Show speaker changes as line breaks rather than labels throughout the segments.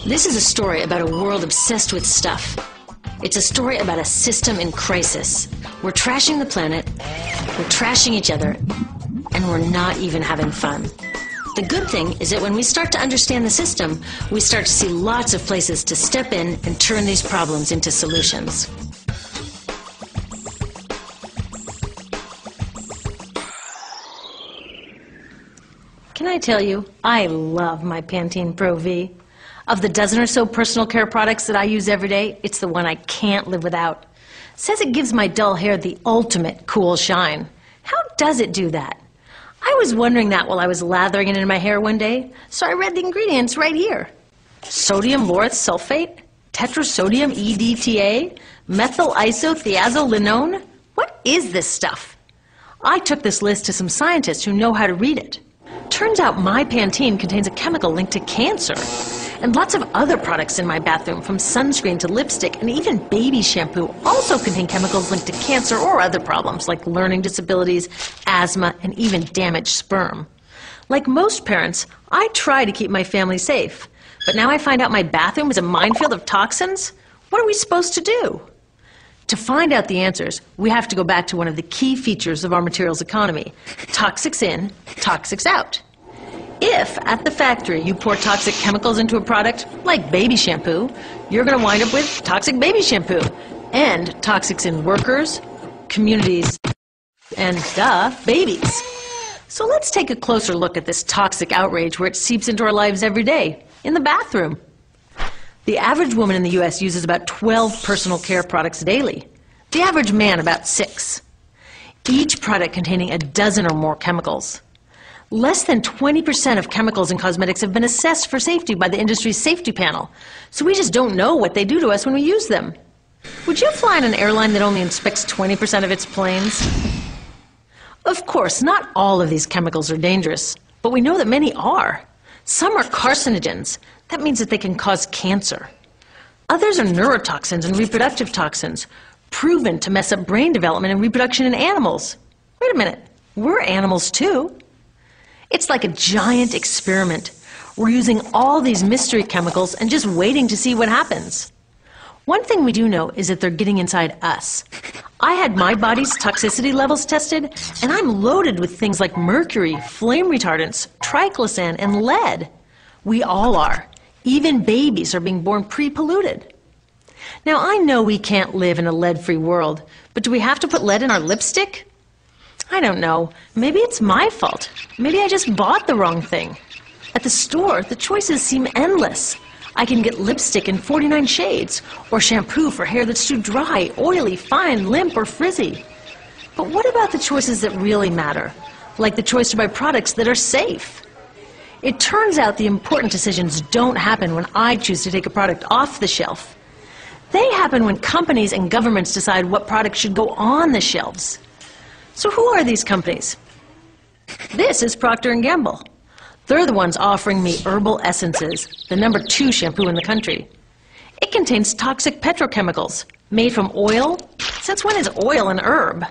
This is a story about a world obsessed with stuff. It's a story about a system in crisis. We're trashing the planet, we're trashing each other, and we're not even having fun. The good thing is that when we start to understand the system, we start to see lots of places to step in and turn these problems into solutions. Can I tell you, I love my Pantene Pro V. Of the dozen or so personal care products that I use every day, it's the one I can't live without. It says it gives my dull hair the ultimate cool shine. How does it do that? I was wondering that while I was lathering it in my hair one day, so I read the ingredients right here. Sodium lauryl sulfate, tetrasodium EDTA, methyl isothiazolinone. What is this stuff? I took this list to some scientists who know how to read it. Turns out my Pantene contains a chemical linked to cancer. And lots of other products in my bathroom, from sunscreen to lipstick and even baby shampoo, also contain chemicals linked to cancer or other problems like learning disabilities, asthma, and even damaged sperm. Like most parents, I try to keep my family safe. But now I find out my bathroom is a minefield of toxins? What are we supposed to do? To find out the answers, we have to go back to one of the key features of our materials economy: toxics in, toxics out. If, at the factory, you pour toxic chemicals into a product, like baby shampoo, you're going to wind up with toxic baby shampoo, and toxics in workers, communities, and, babies. So let's take a closer look at this toxic outrage where it seeps into our lives every day, in the bathroom. The average woman in the U.S. uses about 12 personal care products daily. The average man about 6. Each product containing a dozen or more chemicals. Less than 20% of chemicals in cosmetics have been assessed for safety by the industry's safety panel, so we just don't know what they do to us when we use them. Would you fly on an airline that only inspects 20% of its planes? Of course, not all of these chemicals are dangerous, but we know that many are. Some are carcinogens. That means that they can cause cancer. Others are neurotoxins and reproductive toxins, proven to mess up brain development and reproduction in animals. Wait a minute, we're animals too. It's like a giant experiment. We're using all these mystery chemicals and just waiting to see what happens. One thing we do know is that they're getting inside us. I had my body's toxicity levels tested, and I'm loaded with things like mercury, flame retardants, triclosan, and lead. We all are. Even babies are being born pre-polluted. Now, I know we can't live in a lead-free world, but do we have to put lead in our lipstick? I don't know. Maybe it's my fault. Maybe I just bought the wrong thing. At the store, the choices seem endless. I can get lipstick in 49 shades, or shampoo for hair that's too dry, oily, fine, limp, or frizzy. But what about the choices that really matter? Like the choice to buy products that are safe? It turns out the important decisions don't happen when I choose to take a product off the shelf. They happen when companies and governments decide what products should go on the shelves. So who are these companies? This is Procter & Gamble. They're the ones offering me Herbal Essences, the #2 shampoo in the country. It contains toxic petrochemicals, made from oil. Since when is oil an herb?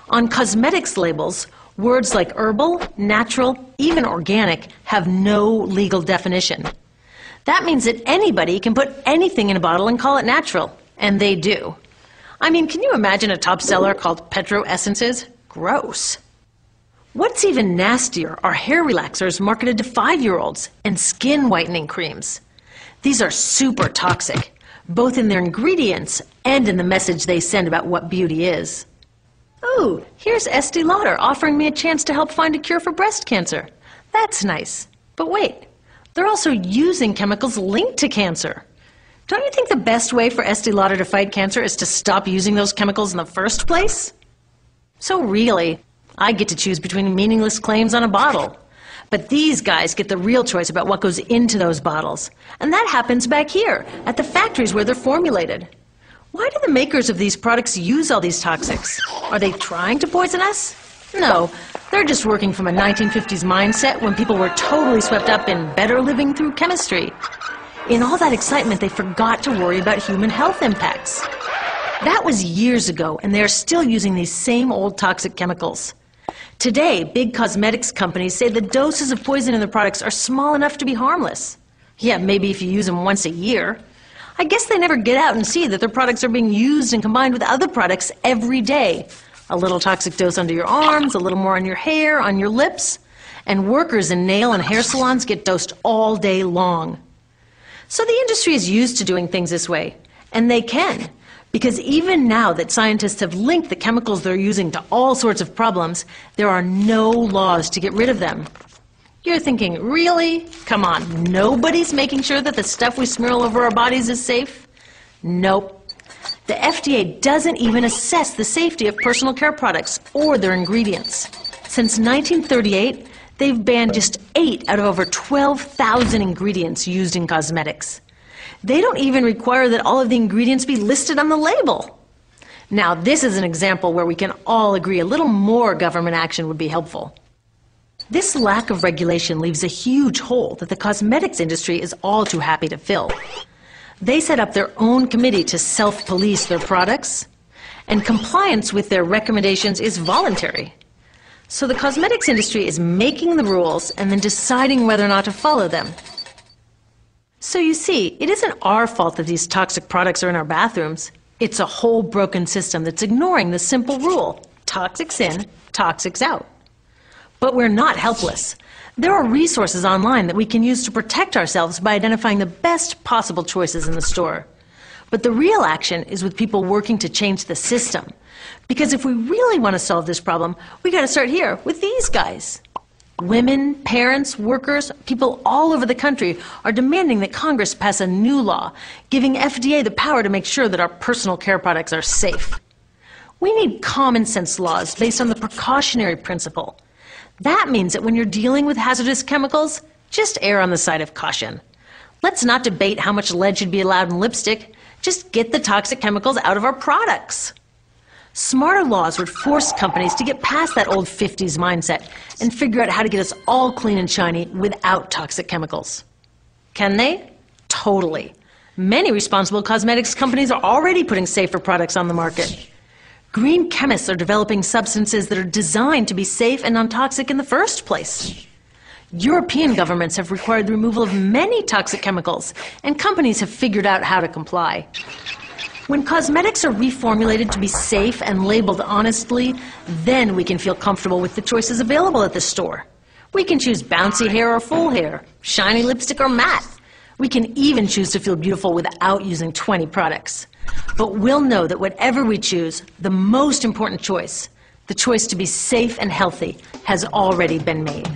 On cosmetics labels, words like herbal, natural, even organic have no legal definition. That means that anybody can put anything in a bottle and call it natural, and they do. I mean, can you imagine a top seller called Petro Essences? Gross. What's even nastier are hair relaxers marketed to 5-year-olds and skin whitening creams. These are super toxic, both in their ingredients and in the message they send about what beauty is. Oh, here's Estee Lauder offering me a chance to help find a cure for breast cancer. That's nice. But wait, they're also using chemicals linked to cancer. Don't you think the best way for Estee Lauder to fight cancer is to stop using those chemicals in the first place? So really, I get to choose between meaningless claims on a bottle. But these guys get the real choice about what goes into those bottles. And that happens back here, at the factories where they're formulated. Why do the makers of these products use all these toxics? Are they trying to poison us? No, they're just working from a 1950s mindset when people were totally swept up in better living through chemistry. In all that excitement, they forgot to worry about human health impacts. That was years ago, and they're still using these same old toxic chemicals. Today, big cosmetics companies say the doses of poison in their products are small enough to be harmless. Yeah, maybe if you use them once a year. I guess they never get out and see that their products are being used and combined with other products every day. A little toxic dose under your arms, a little more on your hair, on your lips. And workers in nail and hair salons get dosed all day long. So the industry is used to doing things this way. And they can. Because even now that scientists have linked the chemicals they're using to all sorts of problems, there are no laws to get rid of them. You're thinking, really? Come on, nobody's making sure that the stuff we smear all over our bodies is safe? Nope. The FDA doesn't even assess the safety of personal care products or their ingredients. Since 1938, they've banned just 8 out of over 12,000 ingredients used in cosmetics. They don't even require that all of the ingredients be listed on the label. Now, this is an example where we can all agree a little more government action would be helpful. This lack of regulation leaves a huge hole that the cosmetics industry is all too happy to fill. They set up their own committee to self-police their products, and compliance with their recommendations is voluntary. So the cosmetics industry is making the rules and then deciding whether or not to follow them. So you see, it isn't our fault that these toxic products are in our bathrooms. It's a whole broken system that's ignoring the simple rule: toxics in, toxics out. But we're not helpless. There are resources online that we can use to protect ourselves by identifying the best possible choices in the store. But the real action is with people working to change the system. Because if we really want to solve this problem, we got to start here with these guys. Women, parents, workers, people all over the country are demanding that Congress pass a new law, giving FDA the power to make sure that our personal care products are safe. We need common sense laws based on the precautionary principle. That means that when you're dealing with hazardous chemicals, just err on the side of caution. Let's not debate how much lead should be allowed in lipstick. Just get the toxic chemicals out of our products. Smarter laws would force companies to get past that old 50s mindset and figure out how to get us all clean and shiny without toxic chemicals. Can they? Totally. Many responsible cosmetics companies are already putting safer products on the market. Green chemists are developing substances that are designed to be safe and non-toxic in the first place. European governments have required the removal of many toxic chemicals, and companies have figured out how to comply. When cosmetics are reformulated to be safe and labeled honestly, then we can feel comfortable with the choices available at the store. We can choose bouncy hair or full hair, shiny lipstick or matte. We can even choose to feel beautiful without using 20 products. But we'll know that whatever we choose, the most important choice, the choice to be safe and healthy, has already been made.